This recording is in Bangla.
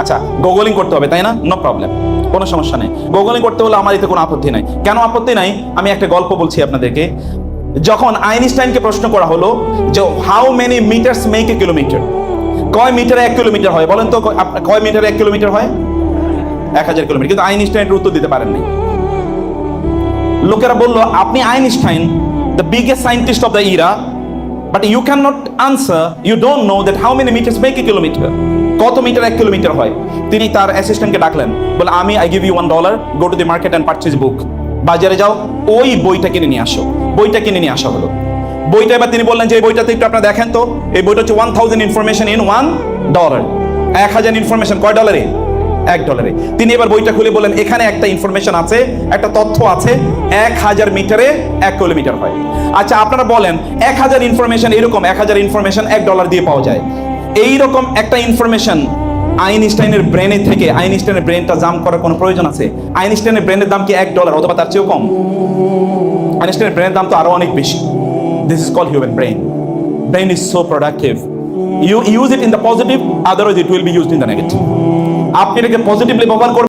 আচ্ছা, গুগলিং করতে হবে তাই না? নো প্রবলেম, কোনো সমস্যা নেই। গুগলিং করতে হলে আমার এতে কোনো আপত্তি নাই। কেন আপত্তি নাই? আমি একটা গল্প বলছি আপনাদেরকে। যখন আইনস্টাইনকে প্রশ্ন করা হলো যে how many metres make a kilometre, কয় মিটারে 1 কিলোমিটার হয়, বলেন তো কয় মিটারে 1 কিলোমিটার হয়? 1000 কিলোমিটার। কিন্তু আইনস্টাইনের উত্তর দিতে পারেননি। লোকেরা বলল আপনি Einstein, the biggest scientist of the era, but you can not answer, you don't know that how many metres make a kilometre, কত মিটার 1 কিলোমিটার হয়। তিনি তার অ্যাসিস্ট্যান্টকে ডাকলেন, বলে I give you $1, go to the market and purchase book. বাজারে যাও, ওই বইটা কিনে নিয়ে আসো। বইটা কিনে নিয়ে আসা হলো। বইটা এবার তিনি বললেন যে এই বইটাতে একটু আপনারা দেখেন তো, এই বইটা হচ্ছে 1000 ইনফরমেশন ইন $1, 1000 ইনফরমেশন কয় ডলারে? $1। তিনি এবার বইটা খুলে বলেন এখানে একটা ইনফরমেশন আছে, একটা তথ্য আছে, 1000 মিটারে 1 কিলোমিটার হয়। আচ্ছা আপনারা বলেন 1000 ইনফরমেশন, এরকম 1000 ইনফরমেশন $1 দিয়ে পাওয়া যায়। এইরকম একটা ইনফরমেশন আইনস্টাইনের ব্রেনে থেকে আইনস্টাইনের ব্রেনটা জাম করার কোনো প্রয়োজন আছে? আইনস্টাইনের ব্রেনের দাম কি $1 অথবা তার চেয়েও কম? আইনস্টাইনের ব্রেনের দাম তো আরো অনেক বেশি। This is called human brain. Brain is so productive. You use it in the positive, otherwise it will be used in the negative. আপনি এটাকে পজিটিভলি ব্যবহার করবেন।